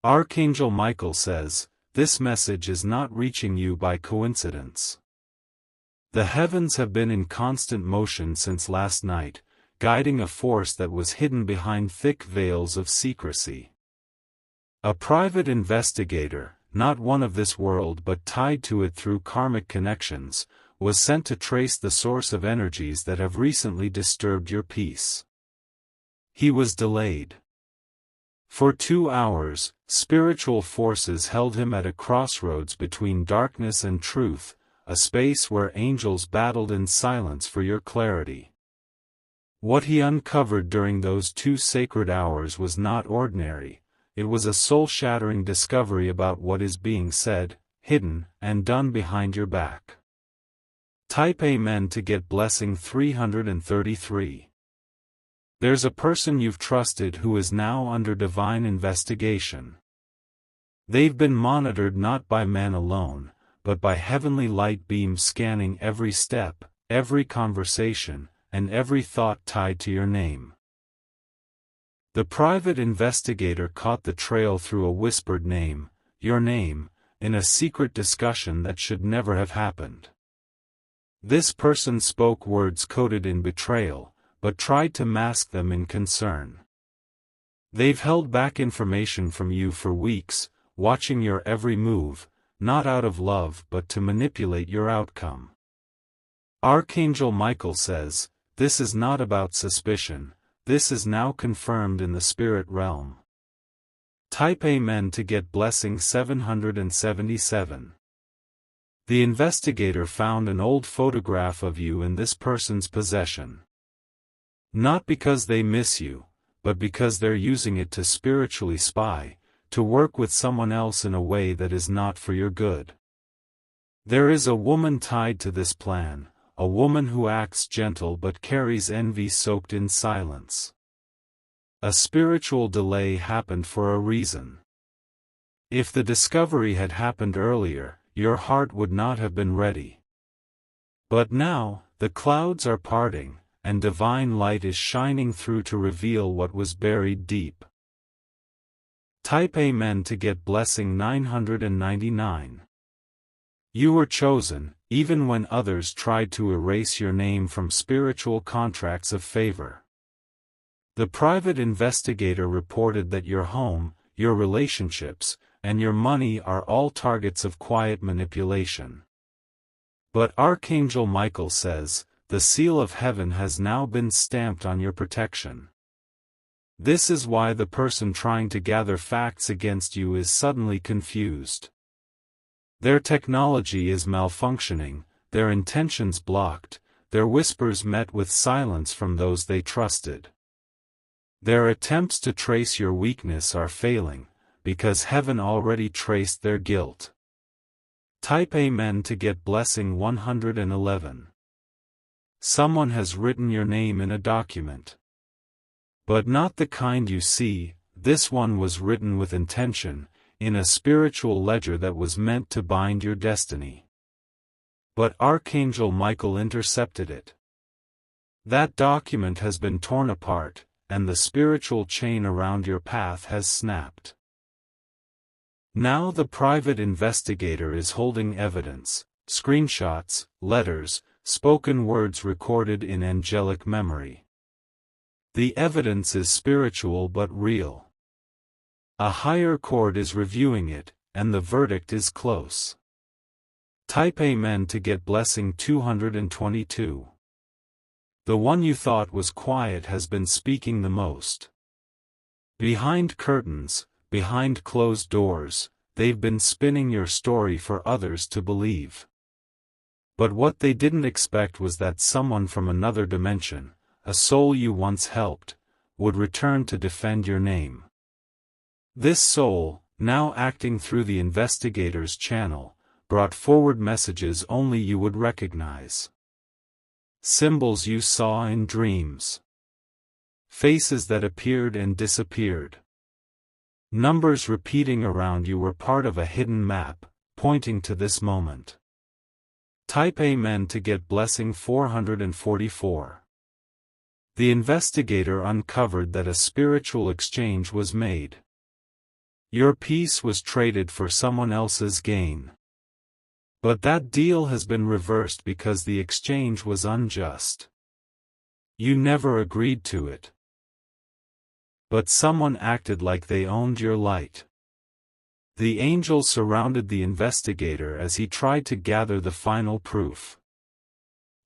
Archangel Michael says, this message is not reaching you by coincidence. The heavens have been in constant motion since last night, guiding a force that was hidden behind thick veils of secrecy. A private investigator, not one of this world but tied to it through karmic connections, was sent to trace the source of energies that have recently disturbed your peace. He was delayed. For 2 hours, spiritual forces held him at a crossroads between darkness and truth, a space where angels battled in silence for your clarity. What he uncovered during those 2 sacred hours was not ordinary, it was a soul-shattering discovery about what is being said, hidden, and done behind your back. Type Amen to get blessing 333. There's a person you've trusted who is now under divine investigation. They've been monitored not by man alone, but by heavenly light beams scanning every step, every conversation, and every thought tied to your name. The private investigator caught the trail through a whispered name, your name, in a secret discussion that should never have happened. This person spoke words coded in betrayal, but tried to mask them in concern. They've held back information from you for weeks, watching your every move, not out of love but to manipulate your outcome. Archangel Michael says, this is not about suspicion, this is now confirmed in the spirit realm. Type Amen to get blessing 777. The investigator found an old photograph of you in this person's possession. Not because they miss you, but because they're using it to spiritually spy, to work with someone else in a way that is not for your good. There is a woman tied to this plan, a woman who acts gentle but carries envy soaked in silence. A spiritual delay happened for a reason. If the discovery had happened earlier, your heart would not have been ready. But now, the clouds are parting, and divine light is shining through to reveal what was buried deep. Type Amen to get blessing 999. You were chosen, even when others tried to erase your name from spiritual contracts of favor. The private investigator reported that your home, your relationships, and your money are all targets of quiet manipulation. But Archangel Michael says, the seal of heaven has now been stamped on your protection. This is why the person trying to gather facts against you is suddenly confused. Their technology is malfunctioning, their intentions blocked, their whispers met with silence from those they trusted. Their attempts to trace your weakness are failing, because heaven already traced their guilt. Type Amen to get blessing 111. Someone has written your name in a document. But not the kind you see, this one was written with intention, in a spiritual ledger that was meant to bind your destiny. But Archangel Michael intercepted it. That document has been torn apart, and the spiritual chain around your path has snapped. Now the private investigator is holding evidence, screenshots, letters, spoken words recorded in angelic memory. The evidence is spiritual but real. A higher court is reviewing it, and the verdict is close. Type Amen to get blessing 222. The one you thought was quiet has been speaking the most. Behind curtains, behind closed doors, they've been spinning your story for others to believe. But what they didn't expect was that someone from another dimension, a soul you once helped, would return to defend your name. This soul, now acting through the investigator's channel, brought forward messages only you would recognize. Symbols you saw in dreams. Faces that appeared and disappeared. Numbers repeating around you were part of a hidden map, pointing to this moment. Type Amen to get blessing 444. The investigator uncovered that a spiritual exchange was made. Your peace was traded for someone else's gain. But that deal has been reversed because the exchange was unjust. You never agreed to it. But someone acted like they owned your light. The angels surrounded the investigator as he tried to gather the final proof.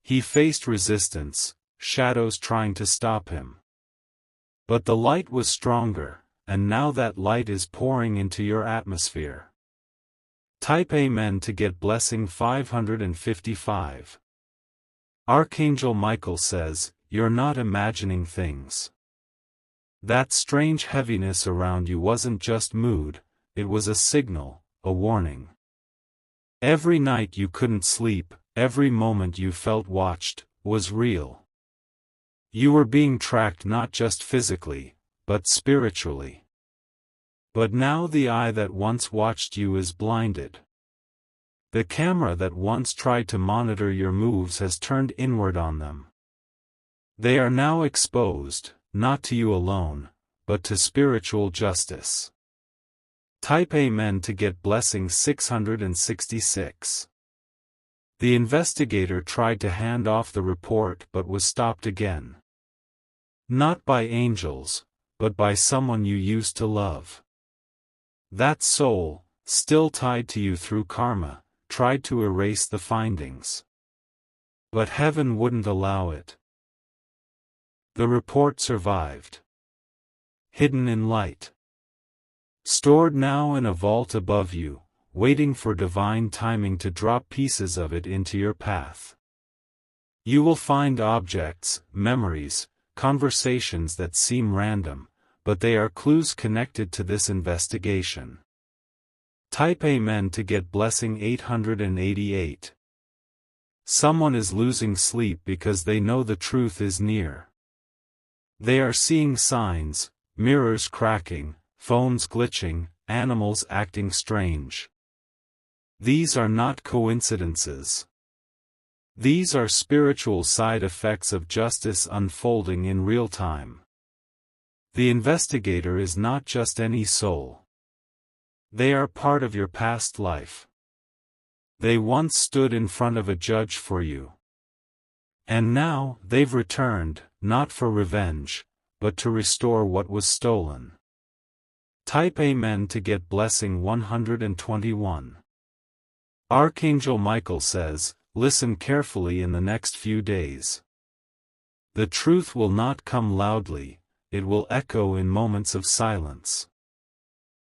He faced resistance, shadows trying to stop him. But the light was stronger, and now that light is pouring into your atmosphere. Type Amen to get blessing 555. Archangel Michael says, "You're not imagining things." That strange heaviness around you wasn't just mood, it was a signal, a warning. Every night you couldn't sleep, every moment you felt watched, was real. You were being tracked not just physically, but spiritually. But now the eye that once watched you is blinded. The camera that once tried to monitor your moves has turned inward on them. They are now exposed, not to you alone, but to spiritual justice. Type Amen to get blessing 666. The investigator tried to hand off the report but was stopped again. Not by angels, but by someone you used to love. That soul, still tied to you through karma, tried to erase the findings. But heaven wouldn't allow it. The report survived. Hidden in light. Stored now in a vault above you, waiting for divine timing to drop pieces of it into your path. You will find objects, memories, conversations that seem random, but they are clues connected to this investigation. Type Amen to get blessing 888. Someone is losing sleep because they know the truth is near. They are seeing signs, mirrors cracking, phones glitching, animals acting strange. These are not coincidences. These are spiritual side effects of justice unfolding in real time. The investigator is not just any soul. They are part of your past life. They once stood in front of a judge for you. And now, they've returned, not for revenge, but to restore what was stolen. Type Amen to get blessing 121. Archangel Michael says, "Listen carefully in the next few days. The truth will not come loudly, it will echo in moments of silence.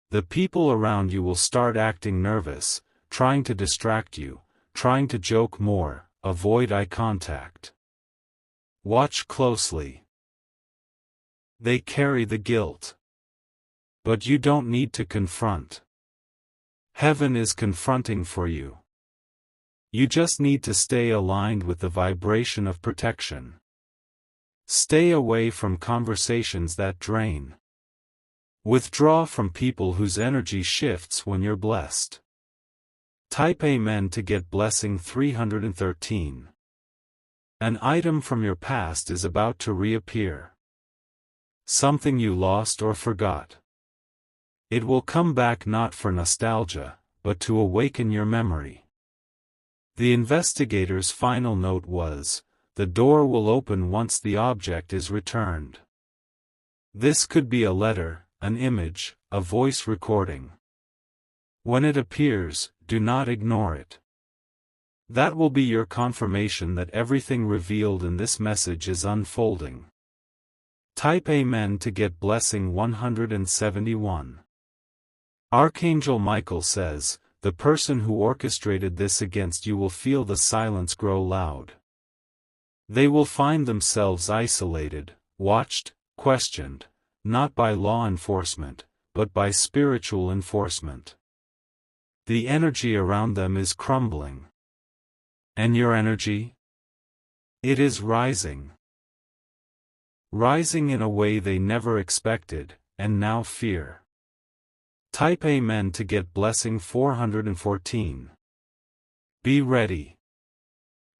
The people around you will start acting nervous, trying to distract you, trying to joke more, avoid eye contact. Watch closely. They carry the guilt. But you don't need to confront. Heaven is confronting for you. You just need to stay aligned with the vibration of protection. Stay away from conversations that drain. Withdraw from people whose energy shifts when you're blessed." Type Amen to get blessing 313. An item from your past is about to reappear. Something you lost or forgot. It will come back not for nostalgia, but to awaken your memory. The investigator's final note was, "The door will open once the object is returned." This could be a letter, an image, a voice recording. When it appears, do not ignore it. That will be your confirmation that everything revealed in this message is unfolding. Type Amen to get blessing 171. Archangel Michael says, "The person who orchestrated this against you will feel the silence grow loud. They will find themselves isolated, watched, questioned, not by law enforcement, but by spiritual enforcement. The energy around them is crumbling. And your energy? It is rising. Rising in a way they never expected, and now fear." Type Amen to get blessing 414. Be ready.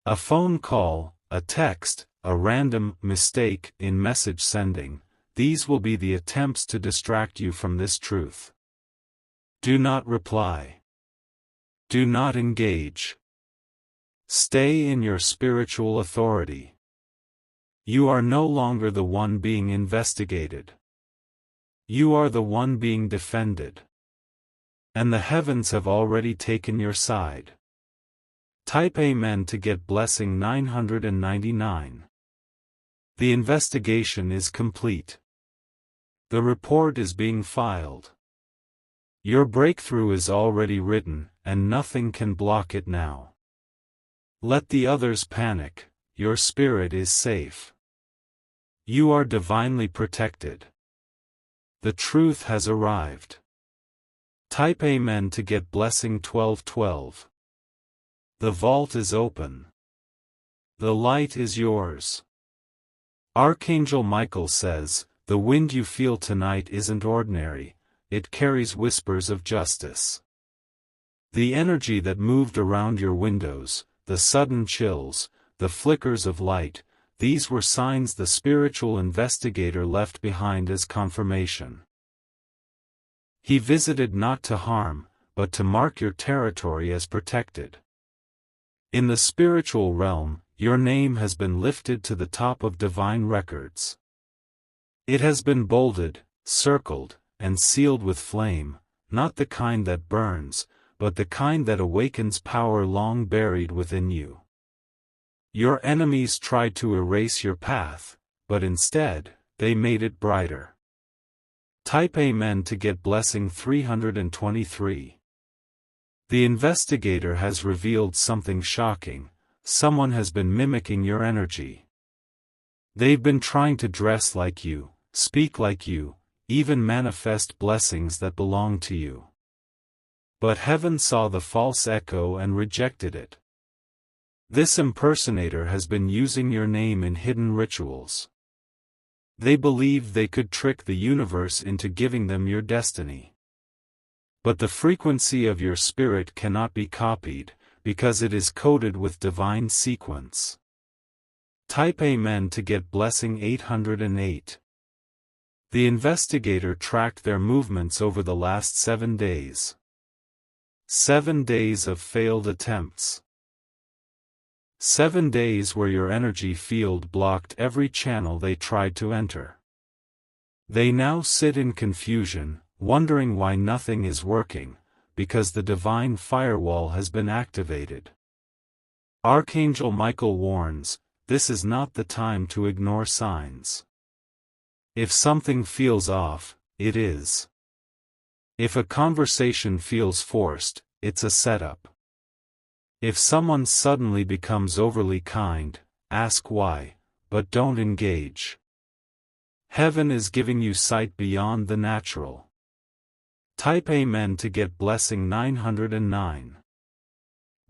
A phone call, a text, a random mistake in message sending, these will be the attempts to distract you from this truth. Do not reply. Do not engage. Stay in your spiritual authority. You are no longer the one being investigated. You are the one being defended. And the heavens have already taken your side. Type Amen to get blessing 999. The investigation is complete. The report is being filed. Your breakthrough is already written, and nothing can block it now. Let the others panic, your spirit is safe. You are divinely protected. The truth has arrived. Type Amen to get blessing 1212. The vault is open. The light is yours. Archangel Michael says, the wind you feel tonight isn't ordinary, it carries whispers of justice. The energy that moved around your windows, the sudden chills, the flickers of light, these were signs the spiritual investigator left behind as confirmation. He visited not to harm, but to mark your territory as protected. In the spiritual realm, your name has been lifted to the top of divine records. It has been bolded, circled, and sealed with flame, not the kind that burns, but the kind that awakens power long buried within you. Your enemies tried to erase your path, but instead, they made it brighter. Type Amen to get blessing 323. The investigator has revealed something shocking. Someone has been mimicking your energy. They've been trying to dress like you, speak like you, even manifest blessings that belong to you. But heaven saw the false echo and rejected it. This impersonator has been using your name in hidden rituals. They believed they could trick the universe into giving them your destiny. But the frequency of your spirit cannot be copied, because it is coded with divine sequence. Type Amen to get blessing 808. The investigator tracked their movements over the last 7 days. 7 days of failed attempts. 7 days where your energy field blocked every channel they tried to enter. They now sit in confusion, wondering why nothing is working, because the divine firewall has been activated. Archangel Michael warns, this is not the time to ignore signs. If something feels off, it is. If a conversation feels forced, it's a setup. If someone suddenly becomes overly kind, ask why, but don't engage. Heaven is giving you sight beyond the natural. Type Amen to get blessing 909.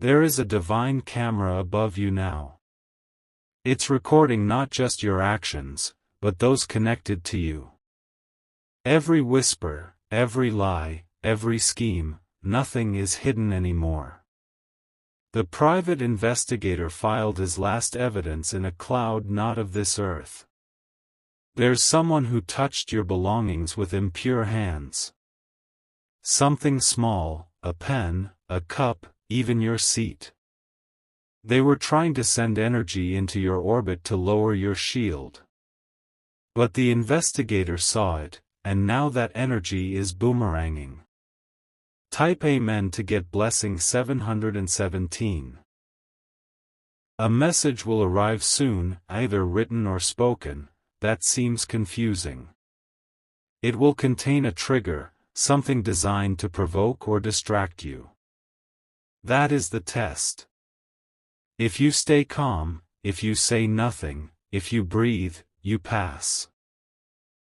There is a divine camera above you now. It's recording not just your actions, but those connected to you. Every whisper, every lie, every scheme, nothing is hidden anymore. The private investigator filed his last evidence in a cloud not of this earth. There's someone who touched your belongings with impure hands. Something small, a pen, a cup, even your seat. They were trying to send energy into your orbit to lower your shield. But the investigator saw it, and now that energy is boomeranging. Type Amen to get blessing 717. A message will arrive soon, either written or spoken, that seems confusing. It will contain a trigger, something designed to provoke or distract you. That is the test. If you stay calm, if you say nothing, if you breathe, you pass.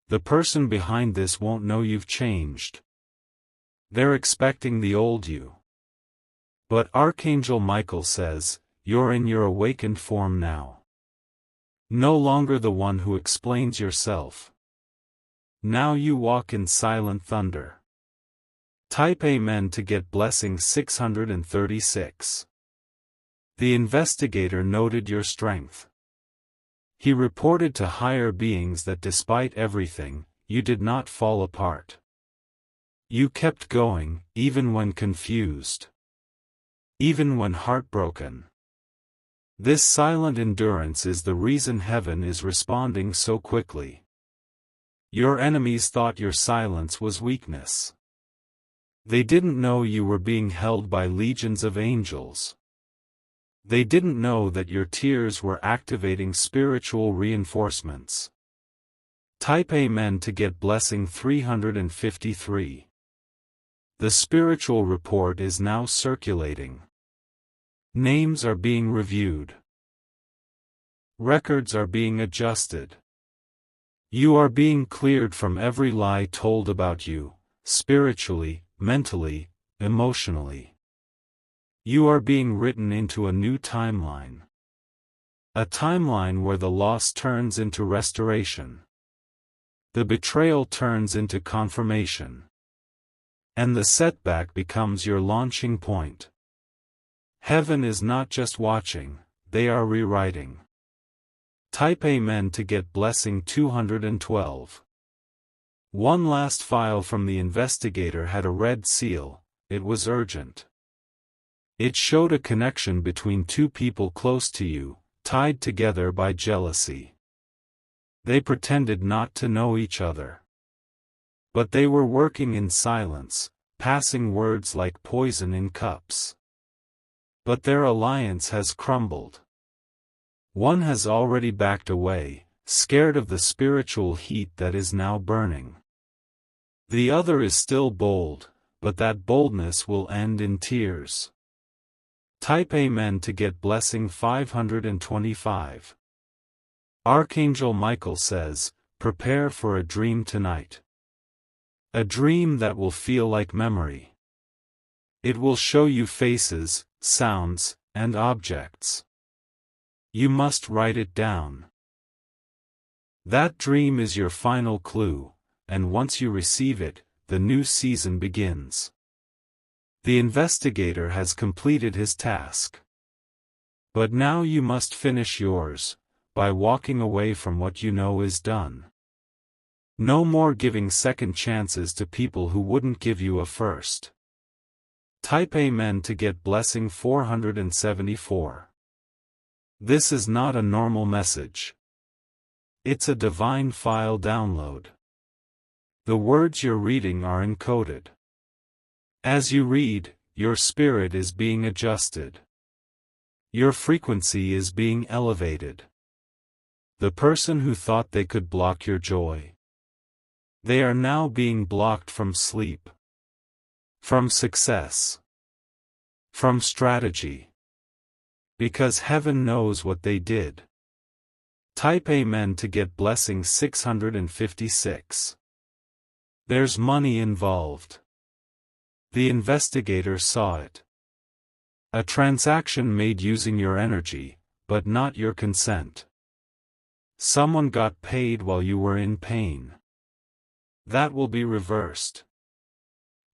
The person behind this won't know you've changed. They're expecting the old you. But Archangel Michael says, you're in your awakened form now. No longer the one who explains yourself. Now you walk in silent thunder. Type Amen to get blessing 636. The investigator noted your strength. He reported to higher beings that despite everything, you did not fall apart. You kept going, even when confused. Even when heartbroken. This silent endurance is the reason heaven is responding so quickly. Your enemies thought your silence was weakness. They didn't know you were being held by legions of angels. They didn't know that your tears were activating spiritual reinforcements. Type Amen to get blessing 353. The spiritual report is now circulating. Names are being reviewed. Records are being adjusted. You are being cleared from every lie told about you, spiritually, mentally, emotionally. You are being written into a new timeline. A timeline where the loss turns into restoration. The betrayal turns into confirmation. And the setback becomes your launching point. Heaven is not just watching, they are rewriting. Type Amen to get blessing 212. One last file from the investigator had a red seal. It was urgent. It showed a connection between two people close to you, tied together by jealousy. They pretended not to know each other. But they were working in silence, passing words like poison in cups. But their alliance has crumbled. One has already backed away, scared of the spiritual heat that is now burning. The other is still bold, but that boldness will end in tears. Type Amen to get blessing 525. Archangel Michael says, prepare for a dream tonight. A dream that will feel like memory. It will show you faces, sounds, and objects. You must write it down. That dream is your final clue, and once you receive it, the new season begins. The investigator has completed his task. But now you must finish yours, by walking away from what you know is done. No more giving second chances to people who wouldn't give you a first. Type Amen to get blessing 474. This is not a normal message. It's a divine file download. The words you're reading are encoded. As you read, your spirit is being adjusted. Your frequency is being elevated. The person who thought they could block your joy. They are now being blocked from sleep. From success. From strategy. Because heaven knows what they did. Type Amen to get blessing 656. There's money involved. The investigator saw it. A transaction made using your energy, but not your consent. Someone got paid while you were in pain. That will be reversed.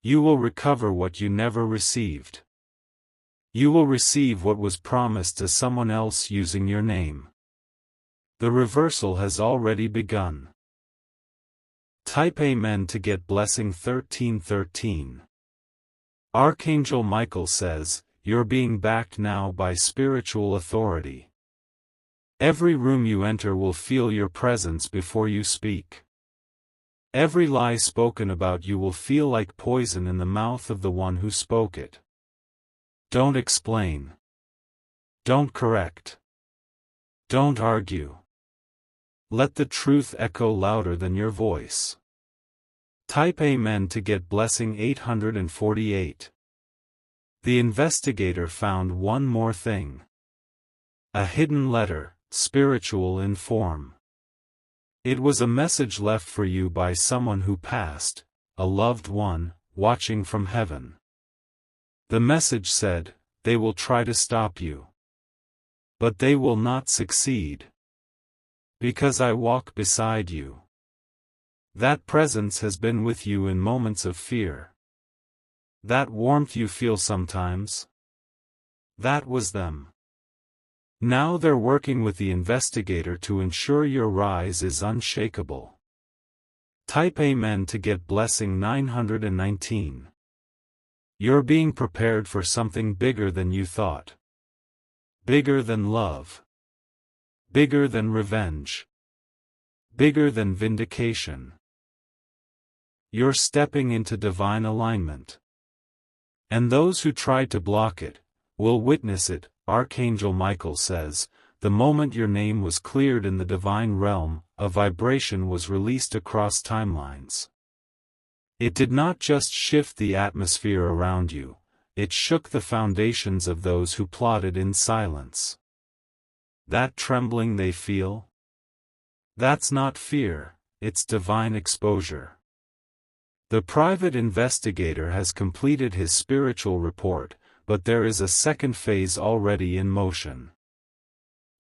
You will recover what you never received. You will receive what was promised to someone else using your name. The reversal has already begun. Type Amen to get blessing 1313. Archangel Michael says, you're being backed now by spiritual authority. Every room you enter will feel your presence before you speak. Every lie spoken about you will feel like poison in the mouth of the one who spoke it. Don't explain. Don't correct. Don't argue. Let the truth echo louder than your voice. Type Amen to get blessing 848. The investigator found one more thing. A hidden letter, spiritual in form. It was a message left for you by someone who passed, a loved one, watching from heaven. The message said, they will try to stop you. But they will not succeed. Because I walk beside you. That presence has been with you in moments of fear. That warmth you feel sometimes. That was them. Now they're working with the investigator to ensure your rise is unshakable. Type Amen to get blessing 919. You're being prepared for something bigger than you thought. Bigger than love. Bigger than revenge. Bigger than vindication. You're stepping into divine alignment. And those who try to block it will witness it, Archangel Michael says. The moment your name was cleared in the divine realm, a vibration was released across timelines. It did not just shift the atmosphere around you, it shook the foundations of those who plotted in silence. That trembling they feel? That's not fear, it's divine exposure. The private investigator has completed his spiritual report, but there is a second phase already in motion.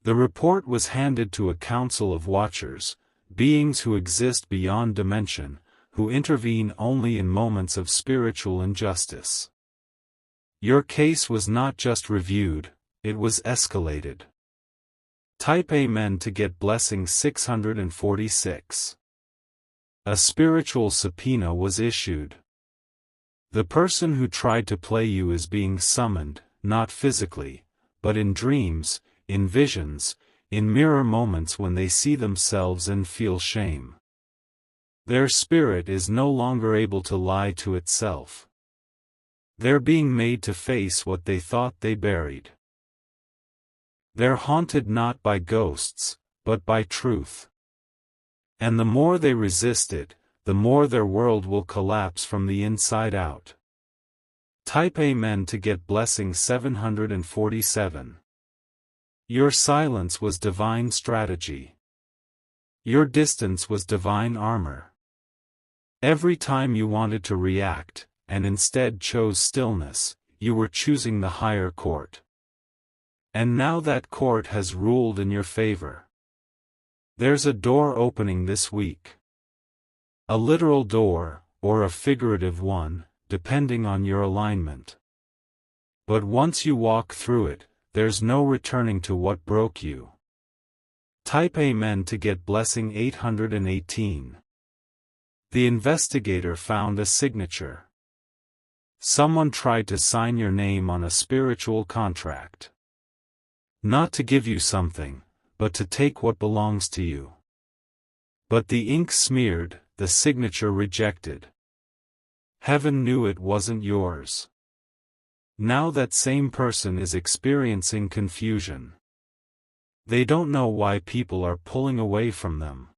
The report was handed to a council of watchers, beings who exist beyond dimension, who intervene only in moments of spiritual injustice. Your case was not just reviewed, it was escalated. Type Amen to get blessing 646. A spiritual subpoena was issued. The person who tried to play you is being summoned, not physically, but in dreams, in visions, in mirror moments when they see themselves and feel shame. Their spirit is no longer able to lie to itself. They're being made to face what they thought they buried. They're haunted not by ghosts, but by truth. And the more they resist it, the more their world will collapse from the inside out. Type Amen to get blessing 747. Your silence was divine strategy. Your distance was divine armor. Every time you wanted to react, and instead chose stillness, you were choosing the higher court. And now that court has ruled in your favor. There's a door opening this week. A literal door, or a figurative one, depending on your alignment. But once you walk through it, there's no returning to what broke you. Type Amen to get blessing 818. The investigator found a signature. Someone tried to sign your name on a spiritual contract. Not to give you something, but to take what belongs to you. But the ink smeared, the signature rejected. Heaven knew it wasn't yours. Now that same person is experiencing confusion. They don't know why people are pulling away from them.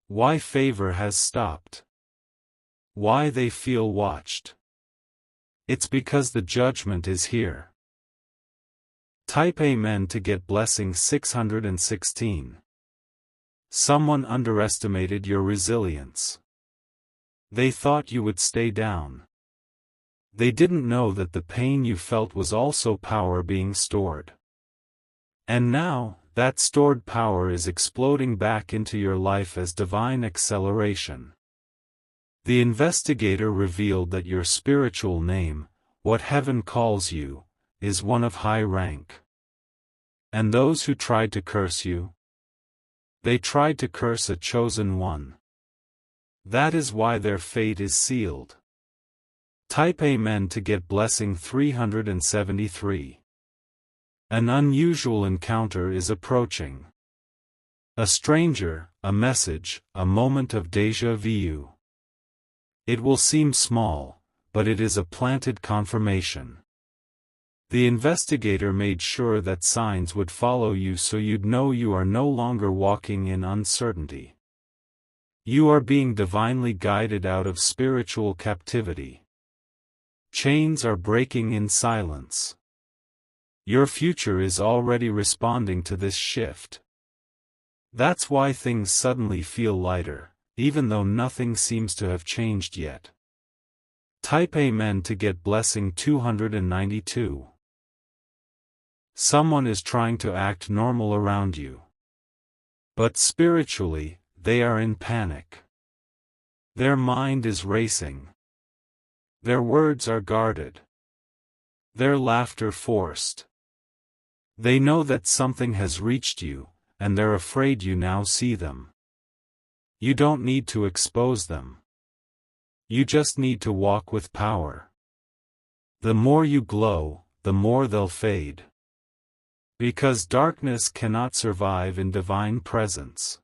Why favor has stopped. Why they feel watched. It's because the judgment is here. Type Amen to get blessing 616. Someone underestimated your resilience. They thought you would stay down. They didn't know that the pain you felt was also power being stored. And now, that stored power is exploding back into your life as divine acceleration. The investigator revealed that your spiritual name, what heaven calls you, is one of high rank. And those who tried to curse you? They tried to curse a chosen one. That is why their fate is sealed. Type Amen to get blessing 373. An unusual encounter is approaching. A stranger, a message, a moment of déjà vu. It will seem small, but it is a planted confirmation. The investigator made sure that signs would follow you so you'd know you are no longer walking in uncertainty. You are being divinely guided out of spiritual captivity. Chains are breaking in silence. Your future is already responding to this shift. That's why things suddenly feel lighter, even though nothing seems to have changed yet. Type Amen to get blessing 292. Someone is trying to act normal around you. But spiritually, they are in panic. Their mind is racing. Their words are guarded. Their laughter forced. They know that something has reached you, and they're afraid you now see them. You don't need to expose them. You just need to walk with power. The more you glow, the more they'll fade. Because darkness cannot survive in divine presence.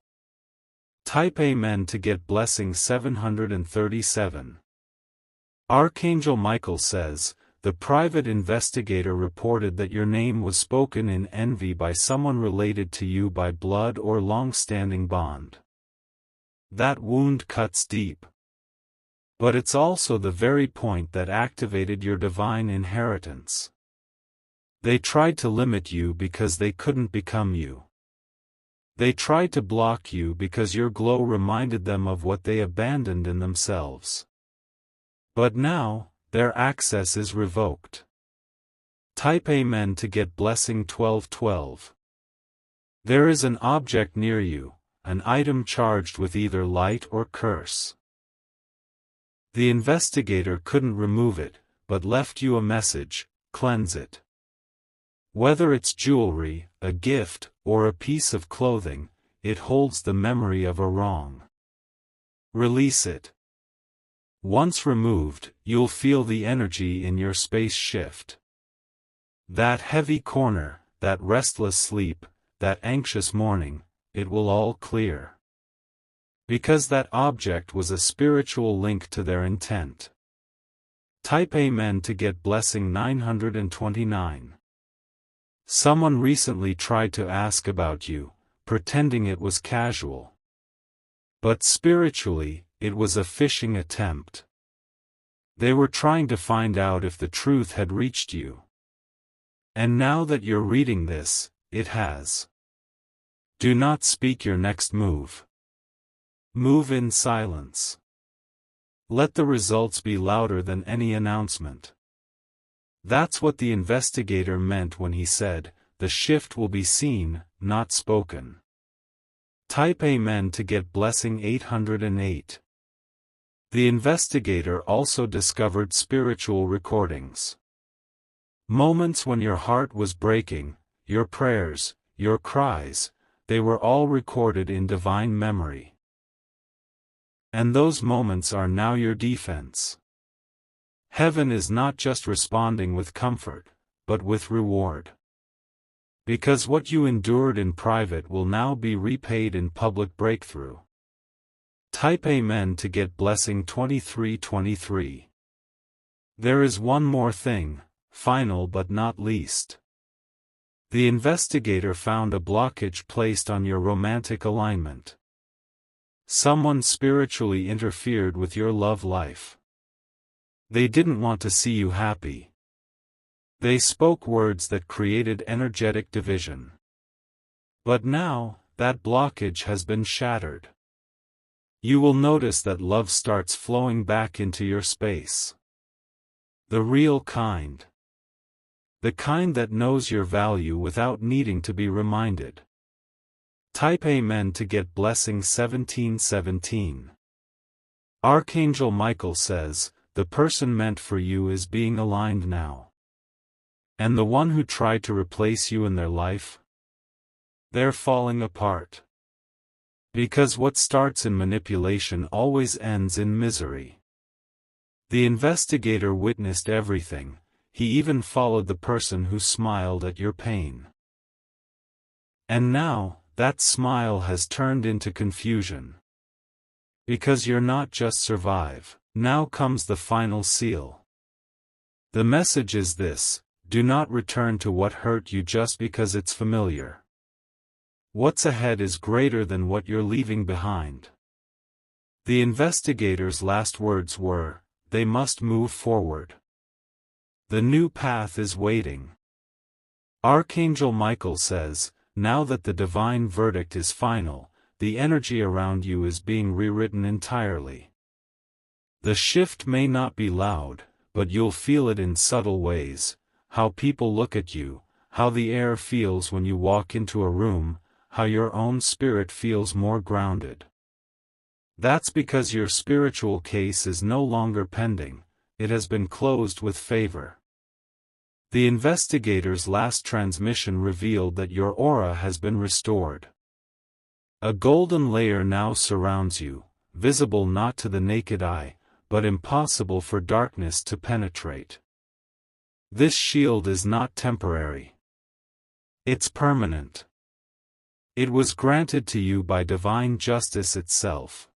Type Amen to get blessing 737. Archangel Michael says, the private investigator reported that your name was spoken in envy by someone related to you by blood or long-standing bond. That wound cuts deep. But it's also the very point that activated your divine inheritance. They tried to limit you because they couldn't become you. They tried to block you because your glow reminded them of what they abandoned in themselves. But now, their access is revoked. Type Amen to get blessing 1212. There is an object near you, an item charged with either light or curse. The investigator couldn't remove it, but left you a message: cleanse it. Whether it's jewelry, a gift, or a piece of clothing, it holds the memory of a wrong. Release it. Once removed, you'll feel the energy in your space shift. That heavy corner, that restless sleep, that anxious morning, it will all clear. Because that object was a spiritual link to their intent. Type Amen to get blessing 929. Someone recently tried to ask about you, pretending it was casual. But spiritually, it was a phishing attempt. They were trying to find out if the truth had reached you. And now that you're reading this, it has. Do not speak your next move. Move in silence. Let the results be louder than any announcement. That's what the investigator meant when he said, the shift will be seen, not spoken. Type Amen to get blessing 808. The investigator also discovered spiritual recordings. Moments when your heart was breaking, your prayers, your cries, they were all recorded in divine memory. And those moments are now your defense. Heaven is not just responding with comfort, but with reward. Because what you endured in private will now be repaid in public breakthrough. Type Amen to get blessing 2323. There is one more thing, final but not least. The investigator found a blockage placed on your romantic alignment. Someone spiritually interfered with your love life. They didn't want to see you happy. They spoke words that created energetic division. But now, that blockage has been shattered. You will notice that love starts flowing back into your space. The real kind. The kind that knows your value without needing to be reminded. Type Amen to get blessing 1717. Archangel Michael says, the person meant for you is being aligned now. And the one who tried to replace you in their life? They're falling apart. Because what starts in manipulation always ends in misery. The investigator witnessed everything. He even followed the person who smiled at your pain. And now, that smile has turned into confusion. Because you're not just survive, now comes the final seal. The message is this: do not return to what hurt you just because it's familiar. What's ahead is greater than what you're leaving behind. The investigator's last words were, they must move forward. The new path is waiting. Archangel Michael says, now that the divine verdict is final, the energy around you is being rewritten entirely. The shift may not be loud, but you'll feel it in subtle ways: how people look at you, how the air feels when you walk into a room, how your own spirit feels more grounded. That's because your spiritual case is no longer pending, it has been closed with favor. The investigator's last transmission revealed that your aura has been restored. A golden layer now surrounds you, visible not to the naked eye, but impossible for darkness to penetrate. This shield is not temporary. It's permanent. It was granted to you by divine justice itself.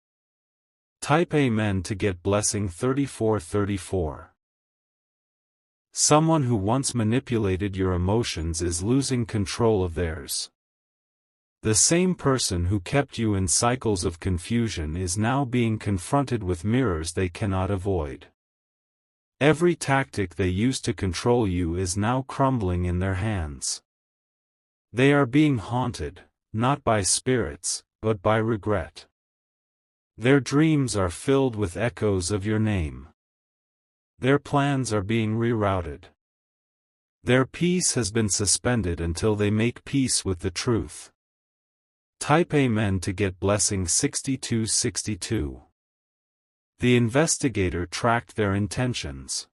Type Amen to get blessing 3434. Someone who once manipulated your emotions is losing control of theirs. The same person who kept you in cycles of confusion is now being confronted with mirrors they cannot avoid. Every tactic they used to control you is now crumbling in their hands. They are being haunted, not by spirits, but by regret. Their dreams are filled with echoes of your name. Their plans are being rerouted. Their peace has been suspended until they make peace with the truth. Type Amen to get blessing 6262. The investigator tracked their intentions.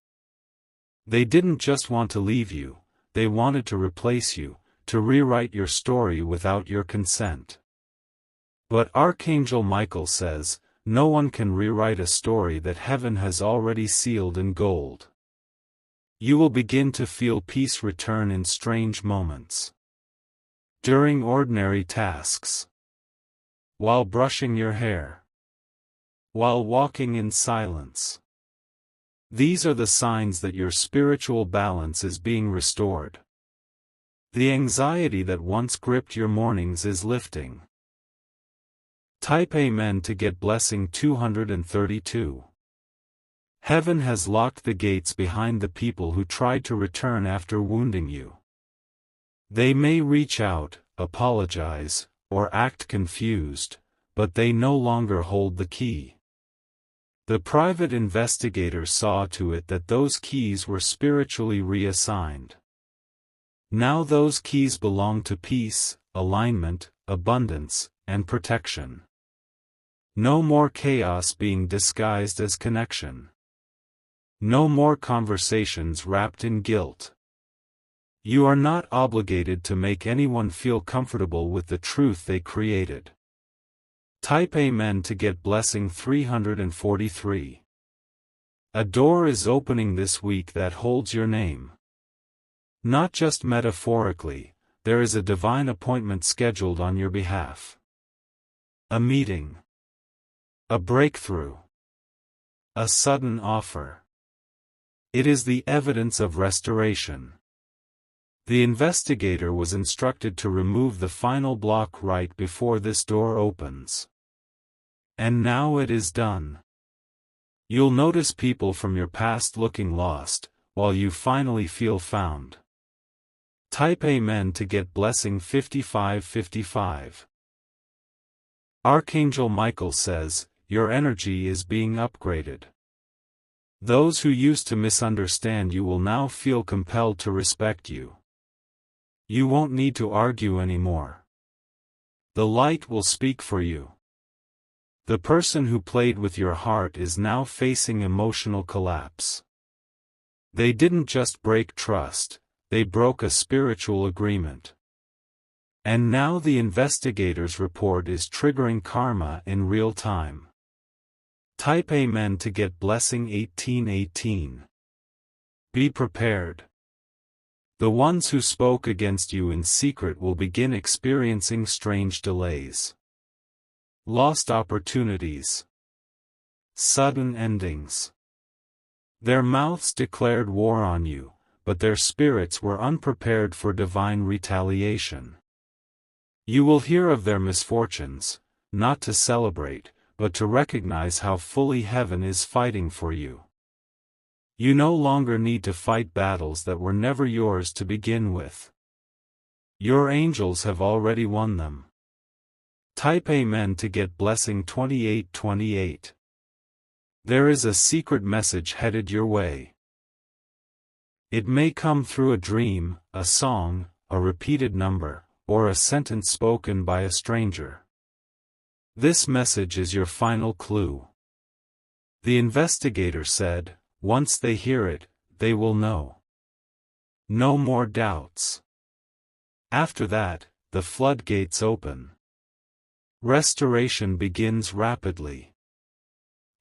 They didn't just want to leave you, they wanted to replace you, to rewrite your story without your consent. But Archangel Michael says, no one can rewrite a story that heaven has already sealed in gold. You will begin to feel peace return in strange moments. During ordinary tasks. While brushing your hair. While walking in silence. These are the signs that your spiritual balance is being restored. The anxiety that once gripped your mornings is lifting. Type Amen to get blessing 232. Heaven has locked the gates behind the people who tried to return after wounding you. They may reach out, apologize, or act confused, but they no longer hold the key. The private investigator saw to it that those keys were spiritually reassigned. Now those keys belong to peace, alignment, abundance, and protection. No more chaos being disguised as connection. No more conversations wrapped in guilt. You are not obligated to make anyone feel comfortable with the truth they created. Type Amen to get blessing 343. A door is opening this week that holds your name. Not just metaphorically, there is a divine appointment scheduled on your behalf. A meeting. A breakthrough. A sudden offer. It is the evidence of restoration. The investigator was instructed to remove the final block right before this door opens. And now it is done. You'll notice people from your past looking lost, while you finally feel found. Type Amen to get blessing 5555. Archangel Michael says, your energy is being upgraded. Those who used to misunderstand you will now feel compelled to respect you. You won't need to argue anymore. The light will speak for you. The person who played with your heart is now facing emotional collapse. They didn't just break trust, they broke a spiritual agreement. And now the investigator's report is triggering karma in real time. Type Amen to get blessing 1818. Be prepared. The ones who spoke against you in secret will begin experiencing strange delays. Lost opportunities. Sudden endings. Their mouths declared war on you, but their spirits were unprepared for divine retaliation. You will hear of their misfortunes, not to celebrate, but to recognize how fully heaven is fighting for you. You no longer need to fight battles that were never yours to begin with. Your angels have already won them. Type Amen to get blessing 2828. There is a secret message headed your way. It may come through a dream, a song, a repeated number, or a sentence spoken by a stranger. This message is your final clue. The investigator said, once they hear it, they will know. No more doubts. After that, the floodgates open. Restoration begins rapidly.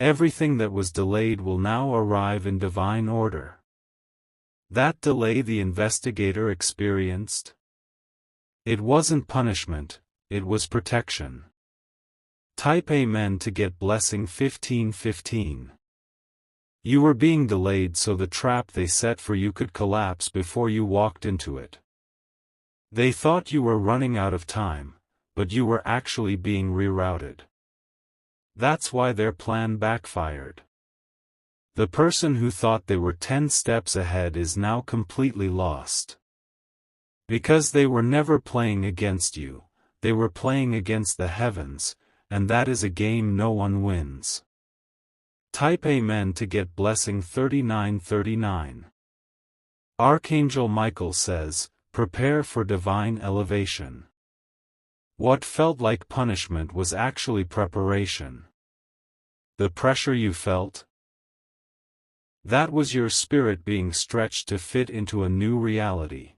Everything that was delayed will now arrive in divine order. That delay the investigator experienced? It wasn't punishment, it was protection. Type Amen to get blessing 1515. You were being delayed so the trap they set for you could collapse before you walked into it. They thought you were running out of time, but you were actually being rerouted. That's why their plan backfired. The person who thought they were 10 steps ahead is now completely lost. Because they were never playing against you, they were playing against the heavens, and that is a game no one wins. Type Amen to get blessing 3939. Archangel Michael says, prepare for divine elevation. What felt like punishment was actually preparation. The pressure you felt? That was your spirit being stretched to fit into a new reality.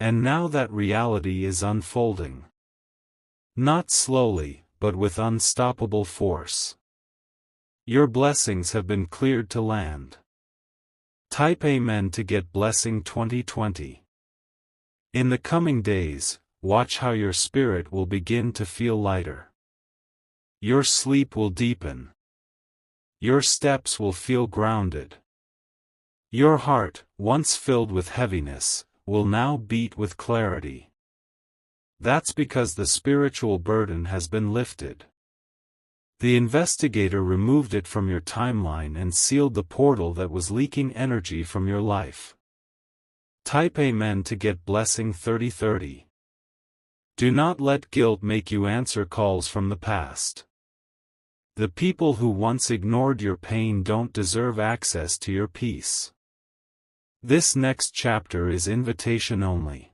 And now that reality is unfolding. Not slowly, but with unstoppable force. Your blessings have been cleared to land. Type Amen to get blessing 2020. In the coming days, watch how your spirit will begin to feel lighter. Your sleep will deepen. Your steps will feel grounded. Your heart, once filled with heaviness, will now beat with clarity. That's because the spiritual burden has been lifted. The investigator removed it from your timeline and sealed the portal that was leaking energy from your life. Type Amen to get blessing 3030. Do not let guilt make you answer calls from the past. The people who once ignored your pain don't deserve access to your peace. This next chapter is invitation only.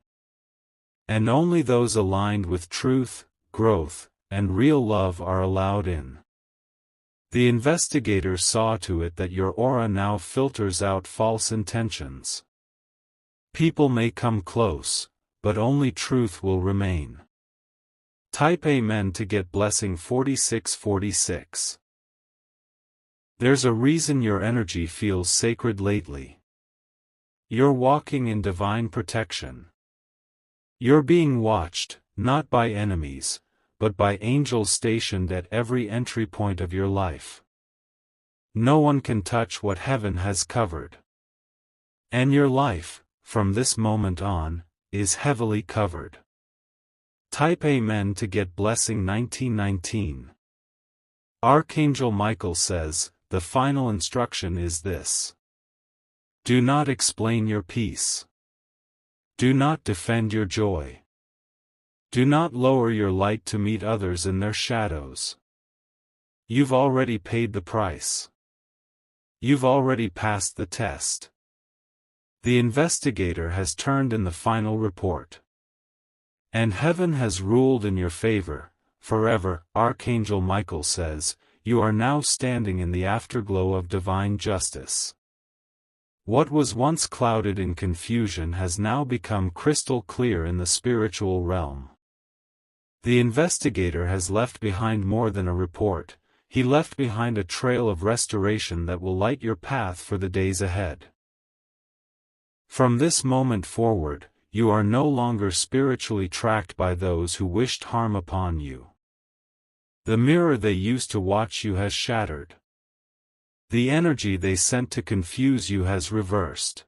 And only those aligned with truth, growth, and real love are allowed in. The investigator saw to it that your aura now filters out false intentions. People may come close, but only truth will remain. Type Amen to get blessing 4646. There's a reason your energy feels sacred lately. You're walking in divine protection. You're being watched, not by enemies, but by angels stationed at every entry point of your life. No one can touch what heaven has covered. And your life, from this moment on, is heavily covered. Type Amen to get blessing 1919. Archangel Michael says, the final instruction is this. Do not explain your peace. Do not defend your joy. Do not lower your light to meet others in their shadows. You've already paid the price. You've already passed the test. The investigator has turned in the final report. And heaven has ruled in your favor, forever. Archangel Michael says, you are now standing in the afterglow of divine justice. What was once clouded in confusion has now become crystal clear in the spiritual realm. The investigator has left behind more than a report, he left behind a trail of restoration that will light your path for the days ahead. From this moment forward, you are no longer spiritually tracked by those who wished harm upon you. The mirror they used to watch you has shattered. The energy they sent to confuse you has reversed.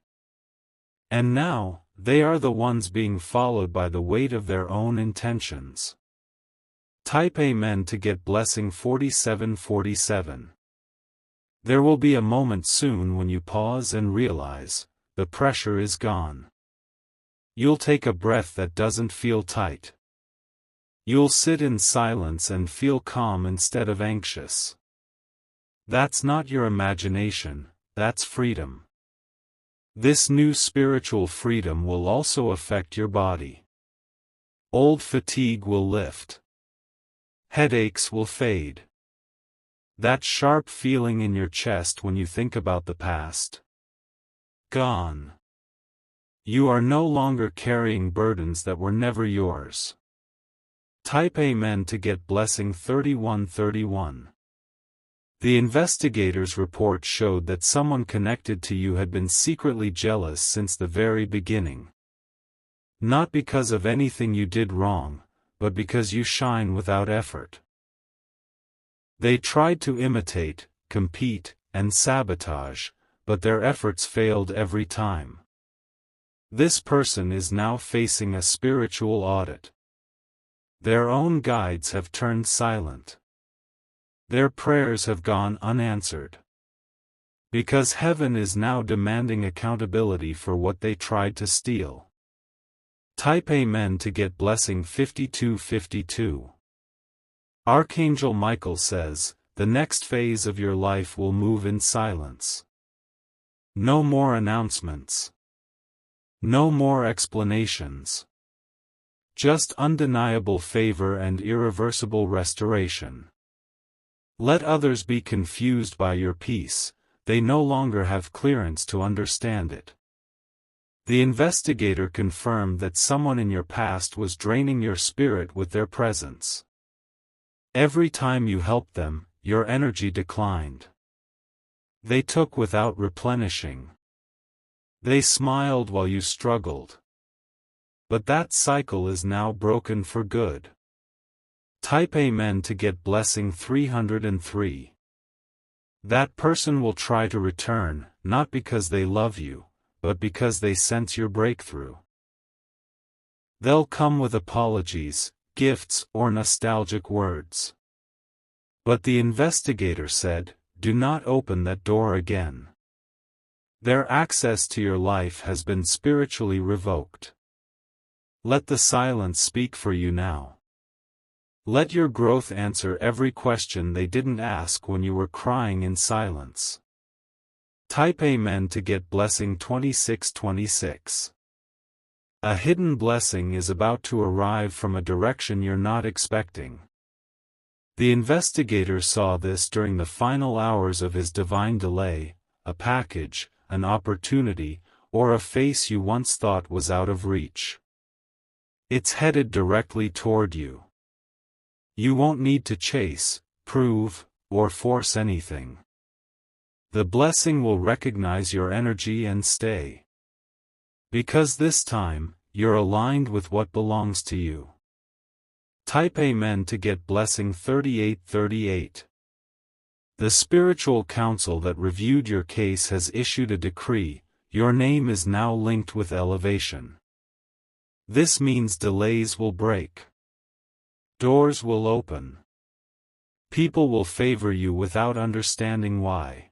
And now, they are the ones being followed by the weight of their own intentions. Type Amen to get blessing 4747. There will be a moment soon when you pause and realize, the pressure is gone. You'll take a breath that doesn't feel tight. You'll sit in silence and feel calm instead of anxious. That's not your imagination, that's freedom. This new spiritual freedom will also affect your body. Old fatigue will lift. Headaches will fade. That sharp feeling in your chest when you think about the past. Gone. You are no longer carrying burdens that were never yours. Type Amen to get blessing 3131. The investigator's report showed that someone connected to you had been secretly jealous since the very beginning. Not because of anything you did wrong, but because you shine without effort. They tried to imitate, compete, and sabotage, but their efforts failed every time. This person is now facing a spiritual audit. Their own guides have turned silent. Their prayers have gone unanswered. Because heaven is now demanding accountability for what they tried to steal. Type Amen to get blessing 5252. Archangel Michael says, the next phase of your life will move in silence. No more announcements. No more explanations. Just undeniable favor and irreversible restoration. Let others be confused by your peace, they no longer have clearance to understand it. The investigator confirmed that someone in your past was draining your spirit with their presence. Every time you helped them, your energy declined. They took without replenishing. They smiled while you struggled. But that cycle is now broken for good. Type Amen to get blessing 303. That person will try to return, not because they love you, but because they sense your breakthrough. They'll come with apologies, gifts, or nostalgic words. But the investigator said, do not open that door again. Their access to your life has been spiritually revoked. Let the silence speak for you now. Let your growth answer every question they didn't ask when you were crying in silence. Type Amen to get blessing 2626. A hidden blessing is about to arrive from a direction you're not expecting. The investigator saw this during the final hours of his divine delay, a package, an opportunity, or a face you once thought was out of reach. It's headed directly toward you. You won't need to chase, prove, or force anything. The blessing will recognize your energy and stay. Because this time, you're aligned with what belongs to you. Type Amen to get blessing 3838. The spiritual council that reviewed your case has issued a decree, your name is now linked with elevation. This means delays will break. Doors will open. People will favor you without understanding why.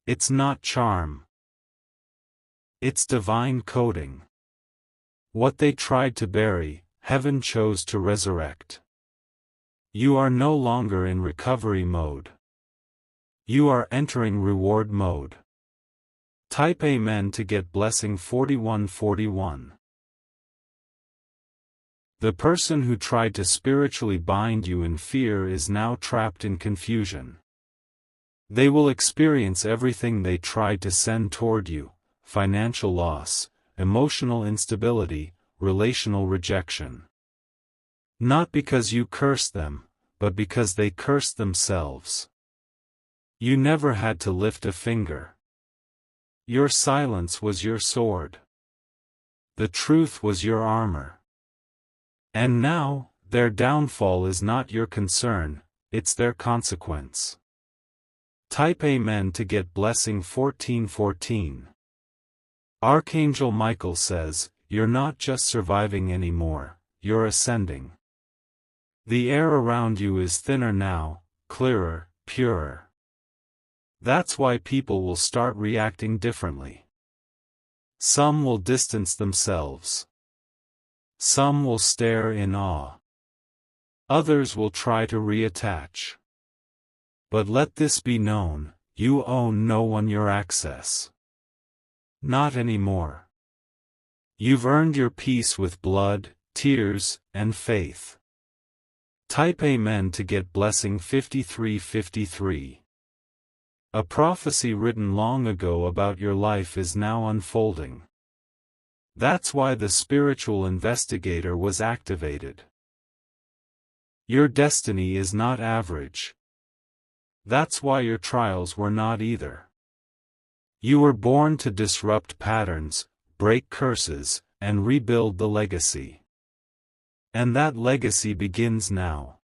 It's not charm. It's divine coding. What they tried to bury, heaven chose to resurrect. You are no longer in recovery mode. You are entering reward mode. Type Amen to get blessing 4141. The person who tried to spiritually bind you in fear is now trapped in confusion. They will experience everything they tried to send toward you: financial loss, emotional instability, relational rejection. Not because you cursed them, but because they cursed themselves. You never had to lift a finger. Your silence was your sword. The truth was your armor. And now, their downfall is not your concern, it's their consequence. Type Amen to get blessing 1414. Archangel Michael says, you're not just surviving anymore, you're ascending. The air around you is thinner now, clearer, purer. That's why people will start reacting differently. Some will distance themselves. Some will stare in awe. Others will try to reattach. But let this be known, you own no one your access. Not anymore. You've earned your peace with blood, tears, and faith. Type Amen to get blessing 5353. A prophecy written long ago about your life is now unfolding. That's why the spiritual investigator was activated. Your destiny is not average. That's why your trials were not either. You were born to disrupt patterns, break curses, and rebuild the legacy. And that legacy begins now.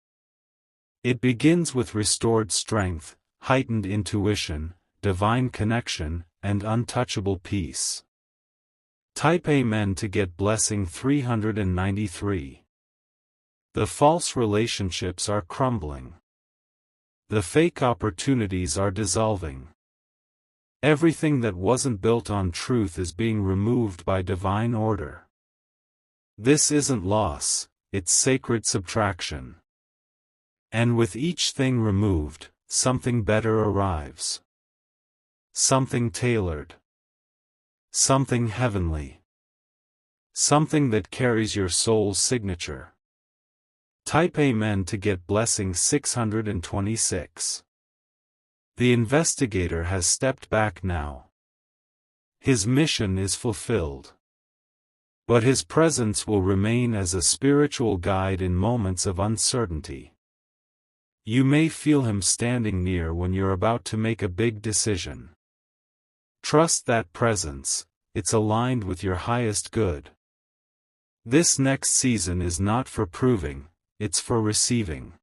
It begins with restored strength, heightened intuition, divine connection, and untouchable peace. Type Amen to get blessing 393. The false relationships are crumbling. The fake opportunities are dissolving. Everything that wasn't built on truth is being removed by divine order. This isn't loss, it's sacred subtraction. And with each thing removed, something better arrives. Something tailored. Something heavenly. Something that carries your soul's signature. Type Amen to get blessing 626. The investigator has stepped back now. His mission is fulfilled. But his presence will remain as a spiritual guide in moments of uncertainty. You may feel him standing near when you're about to make a big decision. Trust that presence, it's aligned with your highest good. This next season is not for proving, it's for receiving.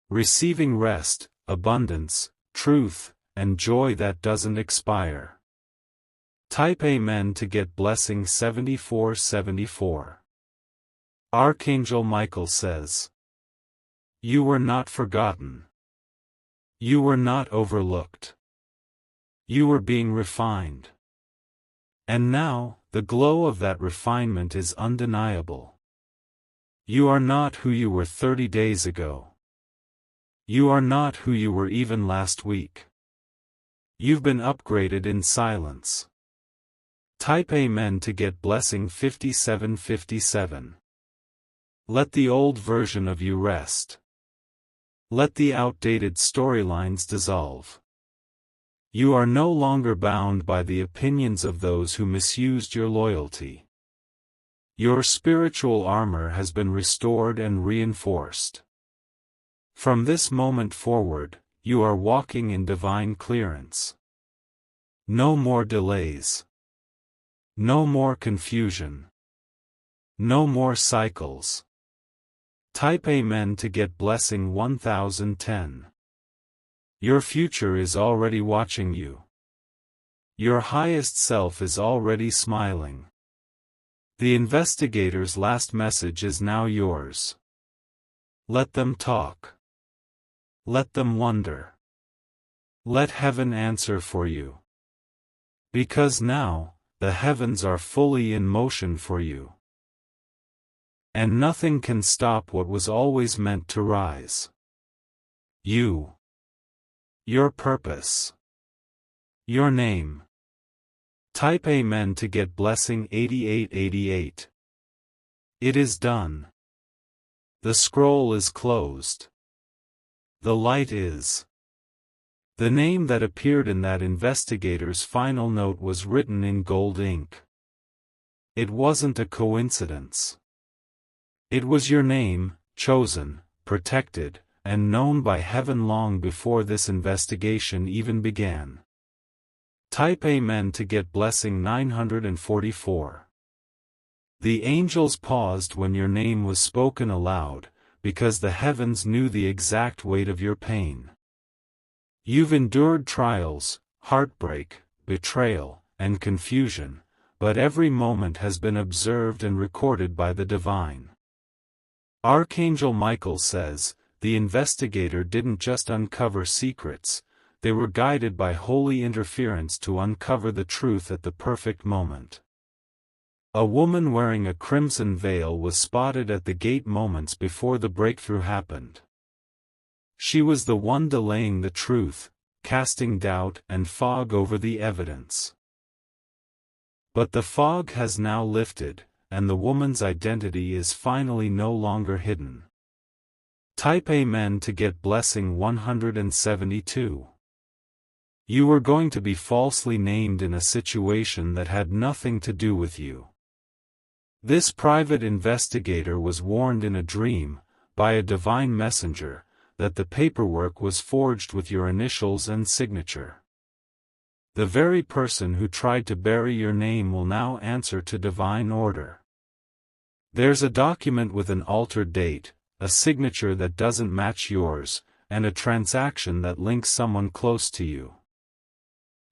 Receiving rest, abundance, truth, and joy that doesn't expire. Type Amen to get blessing 7474. Archangel Michael says, you were not forgotten. You were not overlooked. You were being refined. And now, the glow of that refinement is undeniable. You are not who you were 30 days ago. You are not who you were even last week. You've been upgraded in silence. Type Amen to get blessing 5757. Let the old version of you rest. Let the outdated storylines dissolve. You are no longer bound by the opinions of those who misused your loyalty. Your spiritual armor has been restored and reinforced. From this moment forward, you are walking in divine clearance. No more delays. No more confusion. No more cycles. Type Amen to get blessing 1010. Your future is already watching you. Your highest self is already smiling. The investigator's last message is now yours. Let them talk. Let them wonder. Let heaven answer for you. Because now, the heavens are fully in motion for you. And nothing can stop what was always meant to rise. You. Your purpose. Your name. Type Amen to get blessing 8888. It is done. The scroll is closed. The light is. The name that appeared in that investigator's final note was written in gold ink. It wasn't a coincidence. It was your name, chosen, protected, and known by heaven long before this investigation even began. Type Amen to get blessing 944. The angels paused when your name was spoken aloud, because the heavens knew the exact weight of your pain. You've endured trials, heartbreak, betrayal, and confusion, but every moment has been observed and recorded by the divine. Archangel Michael says, the investigator didn't just uncover secrets, they were guided by holy interference to uncover the truth at the perfect moment. A woman wearing a crimson veil was spotted at the gate moments before the breakthrough happened. She was the one delaying the truth, casting doubt and fog over the evidence. But the fog has now lifted, and the woman's identity is finally no longer hidden. Type Amen to get blessing 172. You were going to be falsely named in a situation that had nothing to do with you. This private investigator was warned in a dream, by a divine messenger, that the paperwork was forged with your initials and signature. The very person who tried to bury your name will now answer to divine order. There's a document with an altered date, a signature that doesn't match yours, and a transaction that links someone close to you.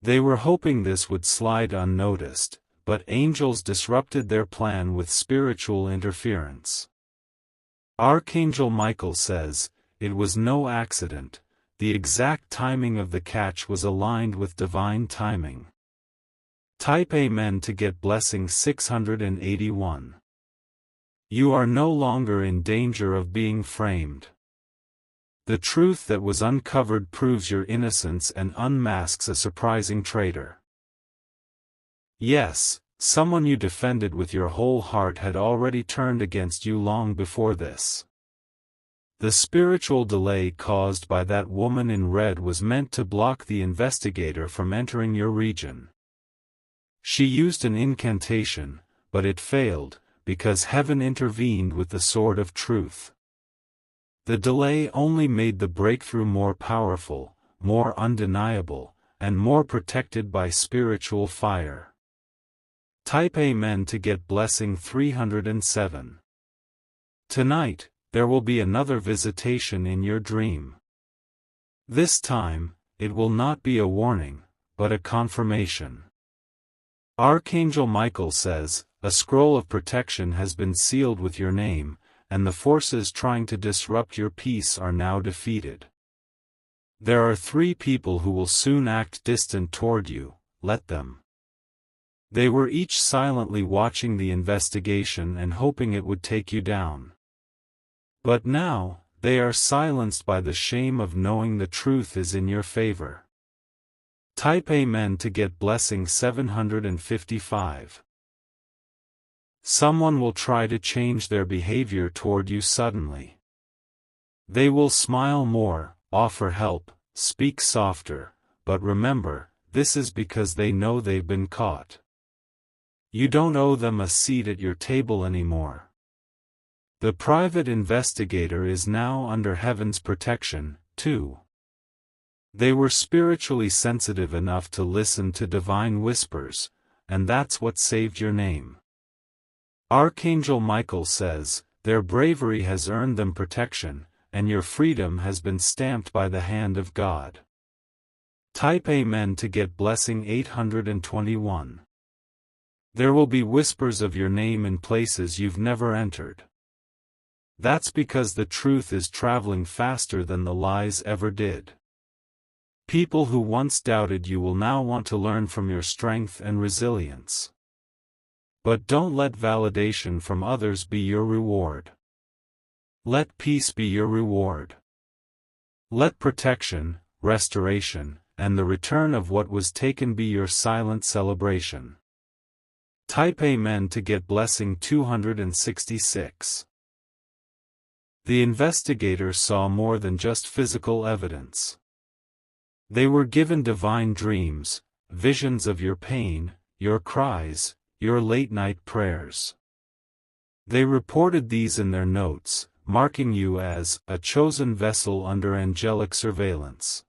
They were hoping this would slide unnoticed, but angels disrupted their plan with spiritual interference. Archangel Michael says, it was no accident, the exact timing of the catch was aligned with divine timing. Type Amen to get blessing 681. You are no longer in danger of being framed. The truth that was uncovered proves your innocence and unmasks a surprising traitor. Yes, someone you defended with your whole heart had already turned against you long before this. The spiritual delay caused by that woman in red was meant to block the investigator from entering your region. She used an incantation, but it failed, because heaven intervened with the sword of truth. The delay only made the breakthrough more powerful, more undeniable, and more protected by spiritual fire. Type Amen to get blessing 307. Tonight, there will be another visitation in your dream. This time, it will not be a warning, but a confirmation. Archangel Michael says, a scroll of protection has been sealed with your name, and the forces trying to disrupt your peace are now defeated. There are 3 people who will soon act distant toward you, let them. They were each silently watching the investigation and hoping it would take you down. But now, they are silenced by the shame of knowing the truth is in your favor. Type Amen to get blessing 755. Someone will try to change their behavior toward you suddenly. They will smile more, offer help, speak softer, but remember, this is because they know they've been caught. You don't owe them a seat at your table anymore. The private investigator is now under heaven's protection, too. They were spiritually sensitive enough to listen to divine whispers, and that's what saved your name. Archangel Michael says, their bravery has earned them protection, and your freedom has been stamped by the hand of God. Type Amen to get blessing 821. There will be whispers of your name in places you've never entered. That's because the truth is traveling faster than the lies ever did. People who once doubted you will now want to learn from your strength and resilience. But don't let validation from others be your reward. Let peace be your reward. Let protection, restoration, and the return of what was taken be your silent celebration. Type Amen to get blessing 266. The investigator saw more than just physical evidence. They were given divine dreams, visions of your pain, your cries, your late-night prayers. They reported these in their notes, marking you as a chosen vessel under angelic surveillance.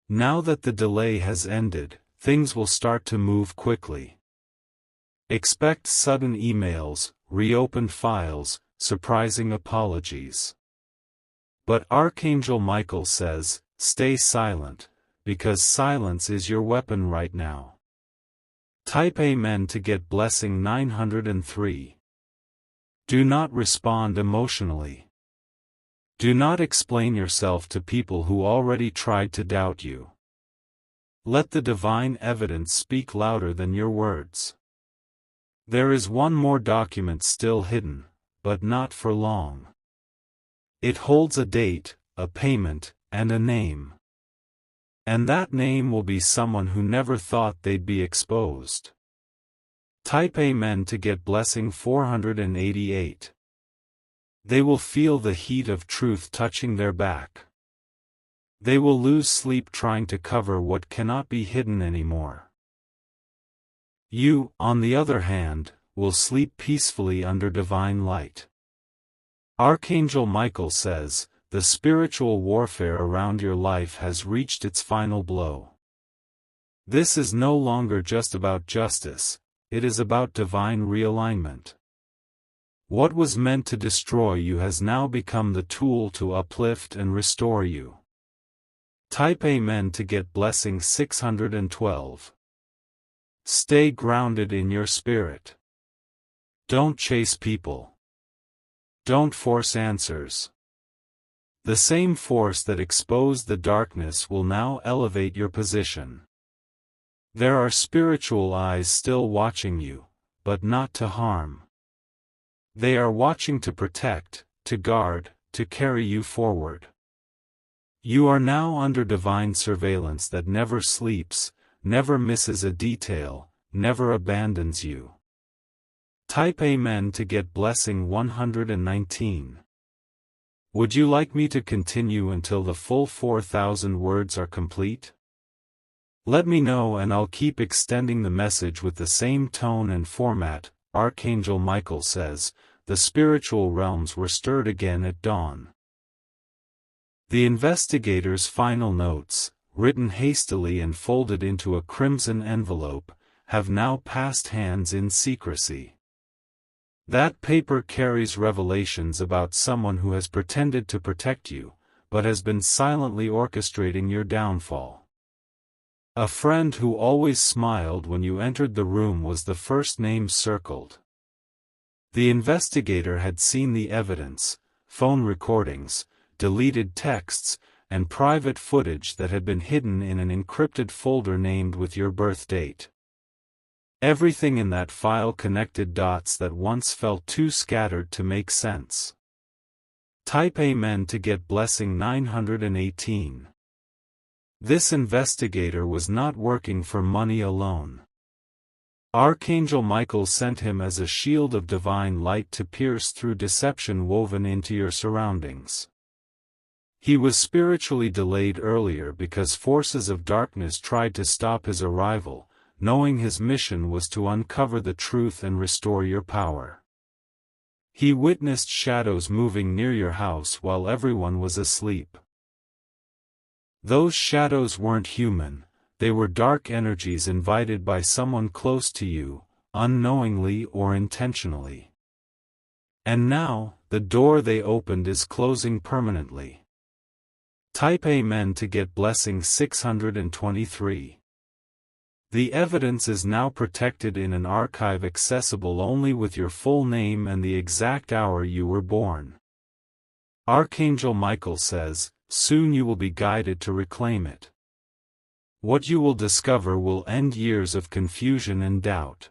Now that the delay has ended, things will start to move quickly. Expect sudden emails, reopened files, surprising apologies. But Archangel Michael says, stay silent, because silence is your weapon right now. Type Amen to get blessing 903. Do not respond emotionally. Do not explain yourself to people who already tried to doubt you. Let the divine evidence speak louder than your words. There is one more document still hidden, but not for long. It holds a date, a payment, and a name. And that name will be someone who never thought they'd be exposed. Type Amen to get blessing 488. They will feel the heat of truth touching their back. They will lose sleep trying to cover what cannot be hidden anymore. You, on the other hand, will sleep peacefully under divine light. Archangel Michael says, the spiritual warfare around your life has reached its final blow. This is no longer just about justice, it is about divine realignment. What was meant to destroy you has now become the tool to uplift and restore you. Type Amen to get blessing 612. Stay grounded in your spirit. Don't chase people. Don't force answers. The same force that exposed the darkness will now elevate your position. There are spiritual eyes still watching you, but not to harm. They are watching to protect, to guard, to carry you forward. You are now under divine surveillance that never sleeps, never misses a detail, never abandons you. Type Amen to get blessing 119. Would you like me to continue until the full 4,000 words are complete? Let me know and I'll keep extending the message with the same tone and format. Archangel Michael says, the spiritual realms were stirred again at dawn. The investigator's final notes, written hastily and folded into a crimson envelope, have now passed hands in secrecy. That paper carries revelations about someone who has pretended to protect you, but has been silently orchestrating your downfall. A friend who always smiled when you entered the room was the first name circled. The investigator had seen the evidence, phone recordings, deleted texts, and private footage that had been hidden in an encrypted folder named with your birth date. Everything in that file connected dots that once felt too scattered to make sense. Type Amen to get blessing 918. This investigator was not working for money alone. Archangel Michael sent him as a shield of divine light to pierce through deception woven into your surroundings. He was spiritually delayed earlier because forces of darkness tried to stop his arrival, knowing his mission was to uncover the truth and restore your power. He witnessed shadows moving near your house while everyone was asleep. Those shadows weren't human. They were dark energies invited by someone close to you, unknowingly or intentionally. And now, the door they opened is closing permanently. Type Amen to get blessing 623. The evidence is now protected in an archive accessible only with your full name and the exact hour you were born. Archangel Michael says, soon you will be guided to reclaim it. What you will discover will end years of confusion and doubt.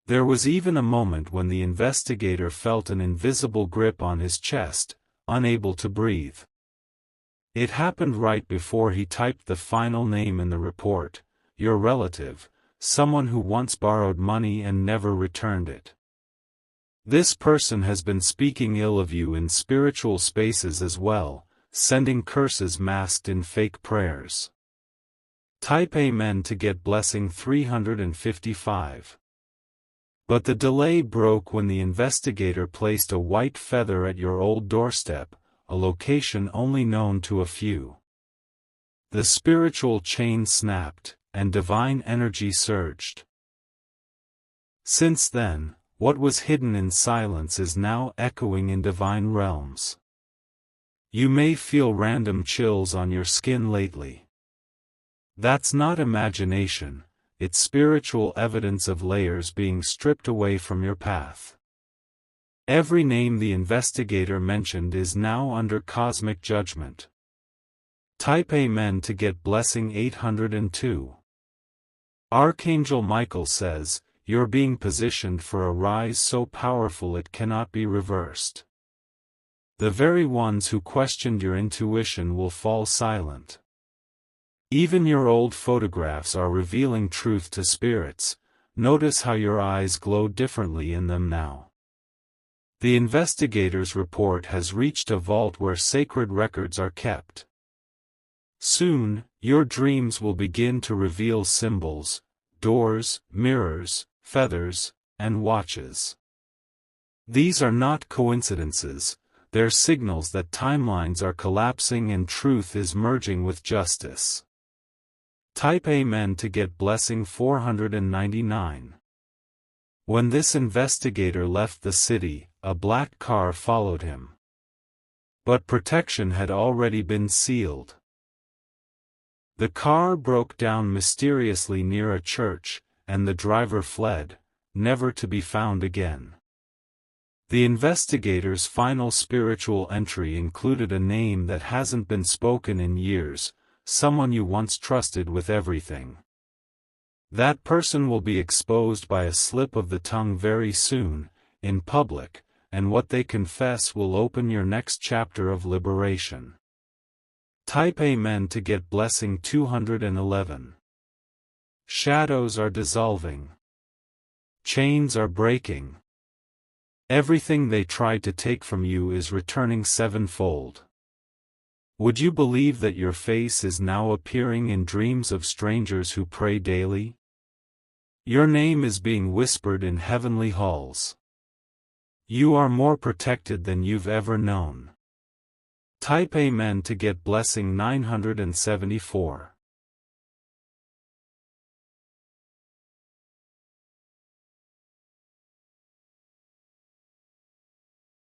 There was even a moment when the investigator felt an invisible grip on his chest, unable to breathe. It happened right before he typed the final name in the report, your relative, someone who once borrowed money and never returned it. This person has been speaking ill of you in spiritual spaces as well, sending curses masked in fake prayers. Type Amen to get blessing 355. But the delay broke when the investigator placed a white feather at your old doorstep, a location only known to a few. The spiritual chain snapped, and divine energy surged. Since then, what was hidden in silence is now echoing in divine realms. You may feel random chills on your skin lately. That's not imagination, it's spiritual evidence of layers being stripped away from your path. Every name the investigator mentioned is now under cosmic judgment. Type Amen to get blessing 802. Archangel Michael says, you're being positioned for a rise so powerful it cannot be reversed. The very ones who questioned your intuition will fall silent. Even your old photographs are revealing truth to spirits. Notice how your eyes glow differently in them now. The investigator's report has reached a vault where sacred records are kept. Soon, your dreams will begin to reveal symbols, doors, mirrors, feathers, and watches. These are not coincidences, they're signals that timelines are collapsing and truth is merging with justice. Type Amen to get blessing 499. When this investigator left the city, a black car followed him. But protection had already been sealed. The car broke down mysteriously near a church, and the driver fled, never to be found again. The investigator's final spiritual entry included a name that hasn't been spoken in years, someone you once trusted with everything. That person will be exposed by a slip of the tongue very soon, in public, and what they confess will open your next chapter of liberation. Type Amen to get blessing 211. Shadows are dissolving. Chains are breaking. Everything they tried to take from you is returning sevenfold. Would you believe that your face is now appearing in dreams of strangers who pray daily? Your name is being whispered in heavenly halls. You are more protected than you've ever known. Type Amen to get blessing 974.